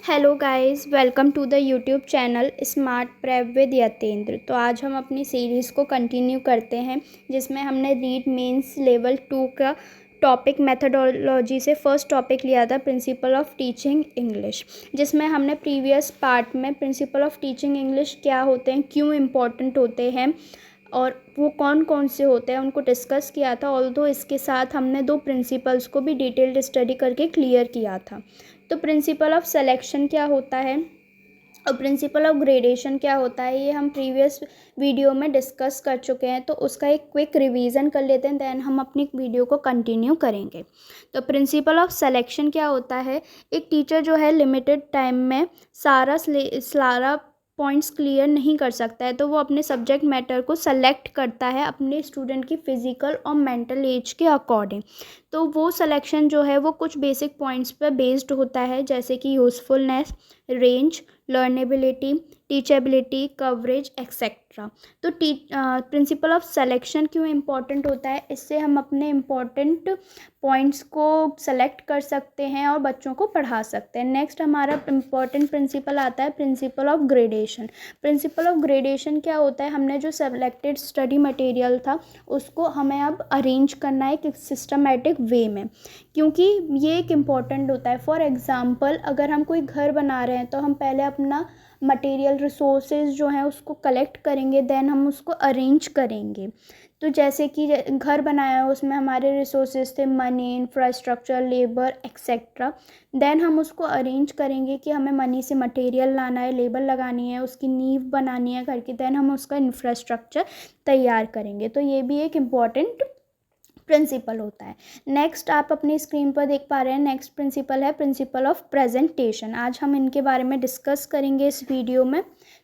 Hello guys, welcome to the YouTube channel smart prep with Yatendra. तो आज हम अपनी सीरीज़ को कंटिन्यू करते हैं जिसमें हमने रीड मेंस लेवल 2 का टॉपिक मेथडोलॉजी से फर्स्ट टॉपिक लिया था प्रिंसिपल ऑफ टीचिंग इंग्लिश, जिसमें हमने प्रीवियस पार्ट में प्रिंसिपल ऑफ टीचिंग इंग्लिश क्या होते हैं, क्यों इम्पोर्टेंट होते हैं और वो कौन कौन से होते हैं उनको डिस्कस किया था। ऑल्दो इसके साथ हमने दो प्रिंसिपल्स को भी डिटेल्ड स्टडी करके क्लियर किया था। तो प्रिंसिपल ऑफ सिलेक्शन क्या होता है और प्रिंसिपल ऑफ ग्रेडेशन क्या होता है, ये हम प्रीवियस वीडियो में डिस्कस कर चुके हैं। तो उसका एक क्विक रिवीजन कर लेते हैं, देन हम अपनी वीडियो को कंटिन्यू करेंगे। तो प्रिंसिपल ऑफ सिलेक्शन क्या होता है, एक टीचर जो है लिमिटेड टाइम में सारा पॉइंट्स क्लियर नहीं कर सकता है, तो वो अपने सब्जेक्ट मैटर को सेलेक्ट करता है अपने स्टूडेंट की फ़िज़िकल और मेंटल एज के अकॉर्डिंग। तो वो सिलेक्शन जो है वो कुछ बेसिक पॉइंट्स पर बेस्ड होता है, जैसे कि usefulness, range, लर्नेबिलिटी, teachability, coverage etcetera. तो प्रिंसिपल ऑफ सिलेक्शन क्यों इम्पोर्टेंट होता है, इससे हम अपने इम्पोर्टेंट पॉइंट्स को सेलेक्ट कर सकते हैं और बच्चों को पढ़ा सकते हैं। नेक्स्ट हमारा इम्पोर्टेंट प्रिंसिपल आता है principal of gradation. Principle of gradation क्या होता है, हमने जो सेलेक्टेड स्टडी मटेरियल था उसको हमें अब अरेंज करना है एक सिस्टमेटिक वे में, क्योंकि ये एक इम्पॉर्टेंट होता है। फॉर एग्ज़ाम्पल, अगर हम कोई घर बना रहे हैं तो हम पहले अपना मटेरियल रिसोर्सेज जो हैं उसको कलेक्ट करेंगे, देन हम उसको अरेंज करेंगे। तो जैसे कि घर बनाया है उसमें हमारे रिसोर्सेज थे money, infrastructure, labour etcetera. Then हम उसको अरेंज करेंगे कि हमें मनी से मटेरियल लाना है, लेबर लगानी है, उसकी नींव बनानी है घर की, देन हम उसका इंफ्रास्ट्रक्चर तैयार करेंगे। तो ये भी एक इम्पॉर्टेंट प्रिंसिपल होता है। नेक्स्ट आप अपनी स्क्रीन पर देख पा रहे हैं, नेक्स्ट प्रिंसिपल है प्रिंसिपल ऑफ प्रेजेंटेशन। आज हम इनके बारे में डिस्कस करेंगे इस वीडियो में।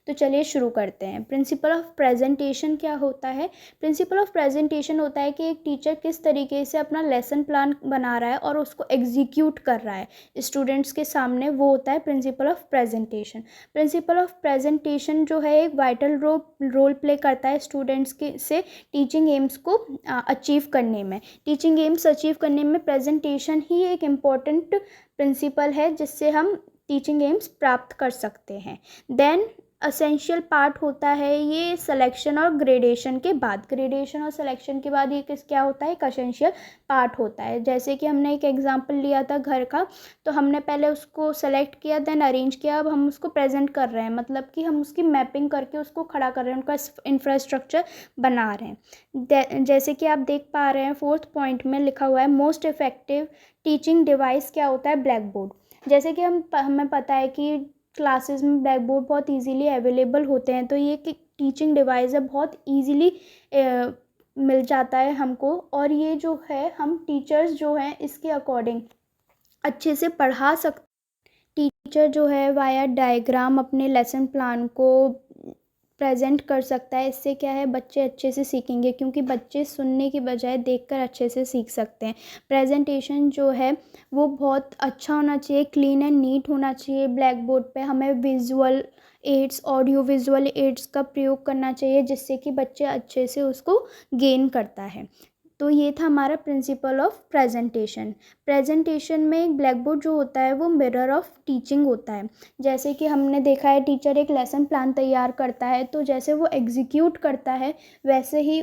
तो चलिए शुरू करते हैं। प्रिंसिपल ऑफ प्रेजेंटेशन क्या होता है, प्रिंसिपल ऑफ प्रेजेंटेशन होता है कि एक टीचर किस तरीके से अपना लेसन प्लान बना रहा है और उसको एग्जीक्यूट कर रहा है स्टूडेंट्स के सामने, वो होता है principal of presentation. Principle of presentation जो है एक वाइटल रोल प्ले करता है स्टूडेंट्स के से टीचिंग एम्स को अचीव करने में। टीचिंग एम्स अचीव करने में प्रेजेंटेशन ही एक इम्पॉर्टेंट प्रिंसिपल है जिससे हम टीचिंग एम्स प्राप्त कर सकते हैं। देन असेंशियल पार्ट होता है ये सिलेक्शन और ग्रेडेशन के बाद, ग्रेडेशन और सिलेक्शन के बाद ये क्या होता है, एक असेंशियल पार्ट होता है। जैसे कि हमने एक एग्जांपल लिया था घर का, तो हमने पहले उसको सेलेक्ट किया, देन अरेंज किया, अब हम उसको प्रेजेंट कर रहे हैं, मतलब कि हम उसकी मैपिंग करके उसको खड़ा कर रहे हैं, उनका इंफ्रास्ट्रक्चर बना रहे हैं। जैसे कि आप देख पा रहे हैं फोर्थ पॉइंट में लिखा हुआ है मोस्ट इफेक्टिव टीचिंग डिवाइस क्या होता है, ब्लैक बोर्ड। जैसे कि हमें पता है कि क्लासेस में ब्लैक बोर्ड बहुत इजीली अवेलेबल होते हैं, तो ये एक टीचिंग डिवाइस है, बहुत इजीली मिल जाता है हमको, और ये जो है हम टीचर्स जो हैं इसके अकॉर्डिंग अच्छे से पढ़ा सकते। टीचर जो है वाया डायग्राम अपने लेसन प्लान को प्रेजेंट कर सकता है। इससे क्या है, बच्चे अच्छे से सीखेंगे, क्योंकि बच्चे सुनने की बजाय देखकर अच्छे से सीख सकते हैं। प्रेजेंटेशन जो है वो बहुत अच्छा होना चाहिए, क्लीन एंड नीट होना चाहिए। ब्लैक बोर्ड पे हमें visual aids, audio visual aids का प्रयोग करना चाहिए, जिससे कि बच्चे अच्छे से उसको गेन करता है। तो ये था हमारा प्रिंसिपल ऑफ प्रेजेंटेशन। प्रेजेंटेशन में एक ब्लैक बोर्ड जो होता है वो मिरर ऑफ टीचिंग होता है। जैसे कि हमने देखा है टीचर एक लेसन प्लान तैयार करता है, तो जैसे वो एग्जीक्यूट करता है वैसे ही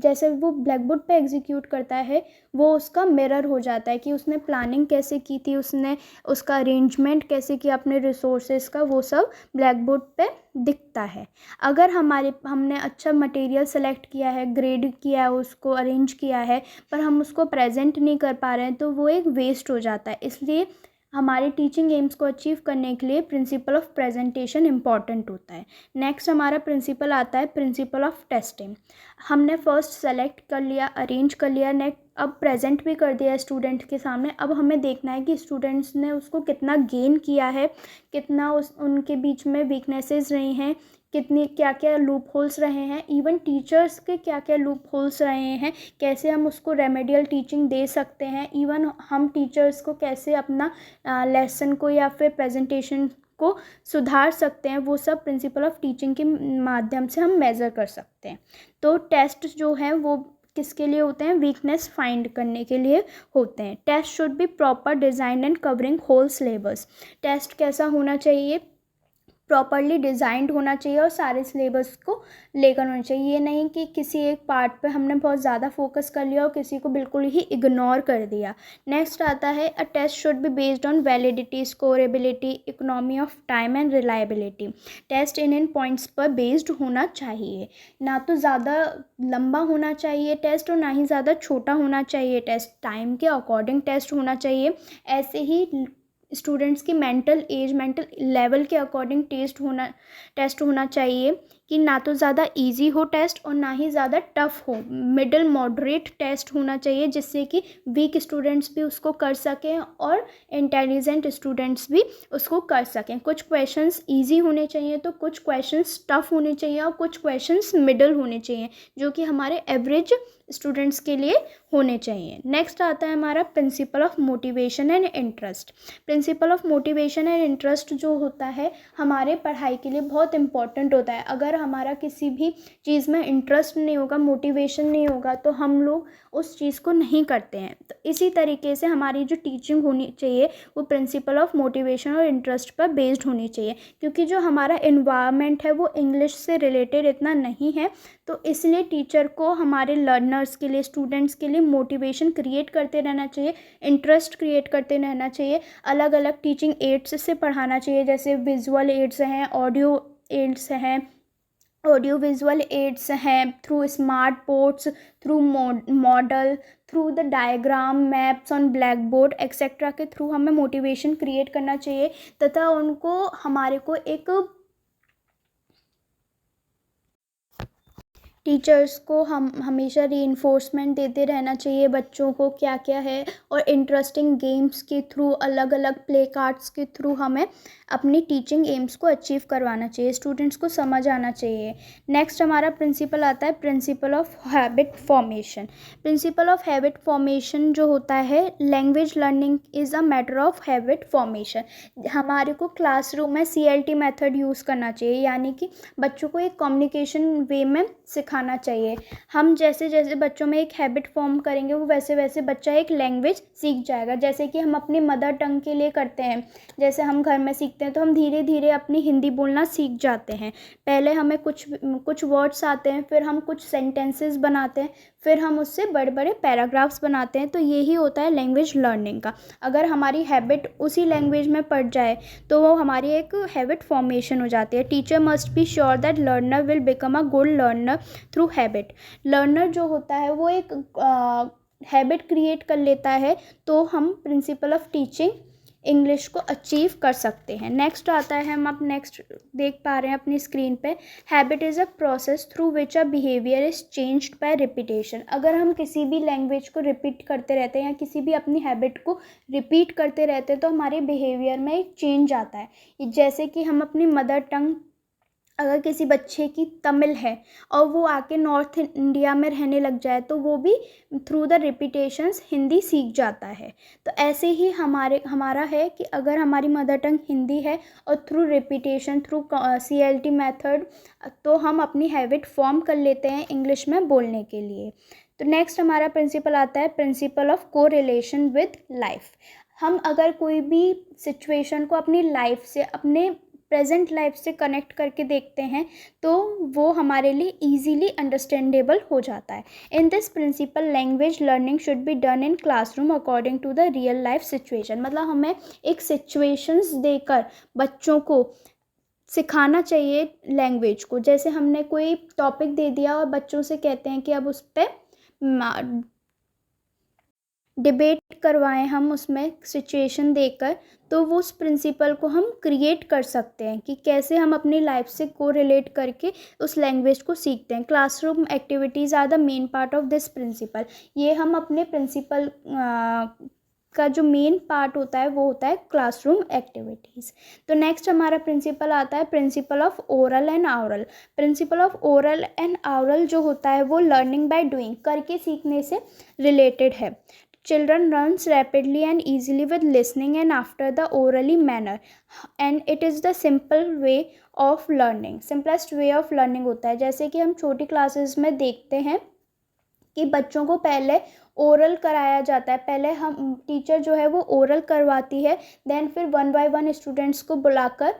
जैसे वो ब्लैक बोर्ड पे एग्जीक्यूट करता है वो उसका मिरर हो जाता है कि उसने प्लानिंग कैसे की थी, उसने उसका अरेंजमेंट कैसे किया अपने रिसोर्सेज का, वो सब ब्लैक बोर्ड पे दिखता है। अगर हमने अच्छा मटेरियल सेलेक्ट किया है, ग्रेड किया है, उसको अरेंज किया है, पर हम उसको प्रेजेंट नहीं कर पा रहे हैं, तो वो एक वेस्ट हो जाता है। इसलिए हमारे टीचिंग एम्स को अचीव करने के लिए प्रिंसिपल ऑफ प्रेजेंटेशन इम्पॉर्टेंट होता है। नेक्स्ट हमारा प्रिंसिपल आता है प्रिंसिपल ऑफ टेस्टिंग। हमने फर्स्ट सेलेक्ट कर लिया, अरेंज कर लिया, नेक्स्ट अब प्रेजेंट भी कर दिया स्टूडेंट के सामने। अब हमें देखना है कि स्टूडेंट्स ने उसको कितना गेन किया है, कितना उनके बीच में वीकनेसेस रही हैं, कितनी क्या क्या लूप होल्स रहे हैं, इवन टीचर्स के क्या क्या लूप होल्स रहे हैं, कैसे हम उसको रेमेडियल टीचिंग दे सकते हैं, इवन हम टीचर्स को कैसे अपना लेसन को या फिर प्रेजेंटेशन को सुधार सकते हैं, वो सब प्रिंसिपल ऑफ टीचिंग के माध्यम से हम मेज़र कर सकते हैं। तो टेस्ट जो है वो किसके लिए होते हैं? वीकनेस फाइंड करने के लिए होते हैं। Test should be proper design and covering whole syllabus. Test कैसा होना चाहिए? प्रॉपरली डिज़ाइंड होना चाहिए और सारे सिलेबस को लेकर होना चाहिए। ये नहीं कि किसी एक पार्ट पे हमने बहुत ज़्यादा फोकस कर लिया और किसी को बिल्कुल ही इग्नोर कर दिया। नेक्स्ट आता है a test should be based on validity, scorability, economy of time and reliability. Test इन पॉइंट्स पर बेस्ड होना चाहिए, ना तो ज़्यादा लंबा होना चाहिए टेस्ट और ना ही ज़्यादा छोटा होना चाहिए टेस्ट। टाइम के अकॉर्डिंग टेस्ट होना चाहिए। ऐसे ही स्टूडेंट्स की मेंटल एज, मेंटल लेवल के अकॉर्डिंग टेस्ट होना चाहिए कि ना तो ज़्यादा इजी हो टेस्ट और ना ही ज़्यादा टफ हो। मिडिल मॉडरेट टेस्ट होना चाहिए जिससे कि वीक स्टूडेंट्स भी उसको कर सकें और इंटेलिजेंट स्टूडेंट्स भी उसको कर सकें। कुछ क्वेश्चंस इजी होने चाहिए तो कुछ क्वेश्चंस टफ होने चाहिए और कुछ क्वेश्चंस मिडिल होने चाहिए जो कि हमारे एवरेज स्टूडेंट्स के लिए होने चाहिए। नेक्स्ट आता है हमारा principle of motivation and interest. Principle of motivation and interest जो होता है हमारे पढ़ाई के लिए बहुत इंपॉर्टेंट होता है। अगर हमारा किसी भी चीज़ में इंटरेस्ट नहीं होगा, मोटिवेशन नहीं होगा तो हम लोग उस चीज़ को नहीं करते हैं। तो इसी तरीके से हमारी जो टीचिंग होनी चाहिए वो प्रिंसिपल ऑफ मोटिवेशन और इंटरेस्ट पर बेस्ड होनी चाहिए, क्योंकि जो हमारा इन्वायरमेंट है वो इंग्लिश से रिलेटेड इतना नहीं है। तो इसलिए टीचर को हमारे लर्नर्स के लिए, स्टूडेंट्स के लिए मोटिवेशन क्रिएट करते रहना चाहिए, इंटरेस्ट क्रिएट करते रहना चाहिए। अलग अलग टीचिंग एड्स से पढ़ाना चाहिए, जैसे विजुअल एड्स हैं, ऑडियो एड्स हैं, ऑडियो विजुअल एड्स हैं, through smart boards, through model, through the diagram, maps on black board etcetera के थ्रू हमें मोटिवेशन क्रिएट करना चाहिए तथा उनको हमारे को एक टीचर्स को हम हमेशा रीइंफोर्समेंट देते रहना चाहिए बच्चों को क्या क्या है, और इंटरेस्टिंग गेम्स के थ्रू, अलग अलग प्ले कार्ड्स के थ्रू हमें अपनी टीचिंग एम्स को अचीव करवाना चाहिए, स्टूडेंट्स को समझ आना चाहिए। नेक्स्ट हमारा प्रिंसिपल आता है principal of habit formation. Principle of habit formation जो होता है, language learning is a matter of habit formation. हमारे को क्लासरूम में CLT मेथड यूज़ करना चाहिए, यानी कि बच्चों को एक कम्युनिकेशन वे में सिखाना चाहिए। हम जैसे जैसे बच्चों में एक हैबिट फॉर्म करेंगे वो वैसे वैसे बच्चा एक लैंग्वेज सीख जाएगा। जैसे कि हम अपनी मदर टंग के लिए करते हैं, जैसे हम घर में सीखते हैं तो हम धीरे धीरे अपनी हिंदी बोलना सीख जाते हैं। पहले हमें कुछ वर्ड्स आते हैं, फिर हम कुछ सेंटेंसेस बनाते हैं, फिर हम उससे बड़े बड़े पैराग्राफ्स बनाते हैं। तो यही होता है लैंग्वेज लर्निंग का। अगर हमारी हैबिट उसी लैंग्वेज में पड़ जाए तो वो हमारी एक हैबिट फॉर्मेशन हो जाती है। Teacher must be sure that learner will become a good learner through habit. Learner जो होता है वो एक हैबिट क्रिएट कर लेता है, तो हम प्रिंसिपल ऑफ टीचिंग इंग्लिश को अचीव कर सकते हैं। नेक्स्ट आता है, हम अब नेक्स्ट देख पा रहे हैं अपनी स्क्रीन पे, habit is a process through which a behaviour is changed by repetition. अगर हम किसी भी लैंग्वेज को रिपीट करते रहते हैं या किसी भी अपनी हैबिट को रिपीट करते रहते हैं तो हमारे बिहेवियर में एक चेंज आता है। जैसे कि हम अपनी मदर टंग, अगर किसी बच्चे की तमिल है और वो आके नॉर्थ इंडिया में रहने लग जाए तो वो भी थ्रू द रिपीटेशंस हिंदी सीख जाता है। तो ऐसे ही हमारा है कि अगर हमारी मदर टंग हिंदी है और through repetition, through CLT method, तो हम अपनी हैबिट फॉर्म कर लेते हैं इंग्लिश में बोलने के लिए। तो नेक्स्ट हमारा प्रिंसिपल आता है principal of correlation with life. हम अगर कोई भी सिचुएशन को अपनी लाइफ से, अपने प्रेजेंट लाइफ से कनेक्ट करके देखते हैं तो वो हमारे लिए इजीली अंडरस्टैंडेबल हो जाता है। In this principle language learning should be done in classroom according to the real life situation. मतलब हमें एक सिचुएशंस देकर बच्चों को सिखाना चाहिए लैंग्वेज को। जैसे हमने कोई टॉपिक दे दिया और बच्चों से कहते हैं कि अब उस पर डिबेट करवाएं हम उसमें सिचुएशन देकर, तो वो उस प्रिंसिपल को हम क्रिएट कर सकते हैं कि कैसे हम अपनी लाइफ से को रिलेट करके उस लैंग्वेज को सीखते हैं। Classroom activities are the main part of this principle. ये हम अपने प्रिंसिपल का जो मेन पार्ट होता है वो होता है क्लासरूम एक्टिविटीज़। तो नेक्स्ट हमारा प्रिंसिपल आता है principal of oral and aural. Principal of oral and aural जो होता है वो लर्निंग बाय डूइंग, करके सीखने से रिलेटेड है। Children learns rapidly and easily with listening and after the orally manner, and it is the simple way of learning, simplest way of learning होता है। जैसे कि हम छोटी क्लासेस में देखते हैं कि बच्चों को पहले ओरल कराया जाता है। पहले हम टीचर जो है वो ओरल करवाती है, देन फिर 1 बाय 1 स्टूडेंट्स को बुलाकर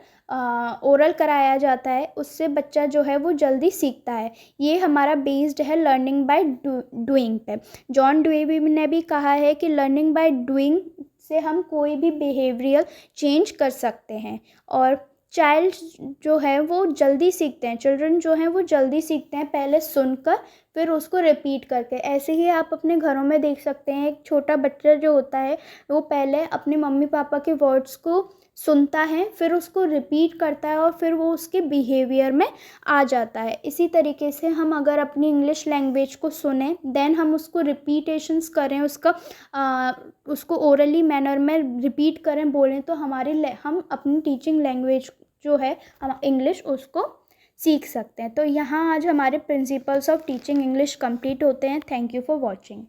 ओरल कराया जाता है। उससे बच्चा जो है वो जल्दी सीखता है। ये हमारा बेस्ड है लर्निंग बाय डूइंग पे। जॉन डुएवी ने भी कहा है कि लर्निंग बाय डूइंग से हम कोई भी बिहेवियरल चेंज कर सकते हैं। और चाइल्ड जो है वो जल्दी सीखते हैं, चिल्ड्रन जो हैं वो जल्दी सीखते हैं पहले सुनकर फिर उसको रिपीट करके। ऐसे ही आप अपने घरों में देख सकते हैं, एक छोटा बच्चा जो होता है वो पहले अपने मम्मी पापा के वर्ड्स को सुनता है, फिर उसको रिपीट करता है और फिर वो उसके बिहेवियर में आ जाता है। इसी तरीके से हम अगर अपनी इंग्लिश लैंग्वेज को सुने, देन हम उसको रिपीटेशंस करें, उसको ओरली मैनर में रिपीट करें, बोलें, तो हम अपनी टीचिंग लैंग्वेज जो है हम इंग्लिश उसको सीख सकते हैं। तो यहाँ आज हमारे principles of teaching English complete होते हैं। Thank you for watching.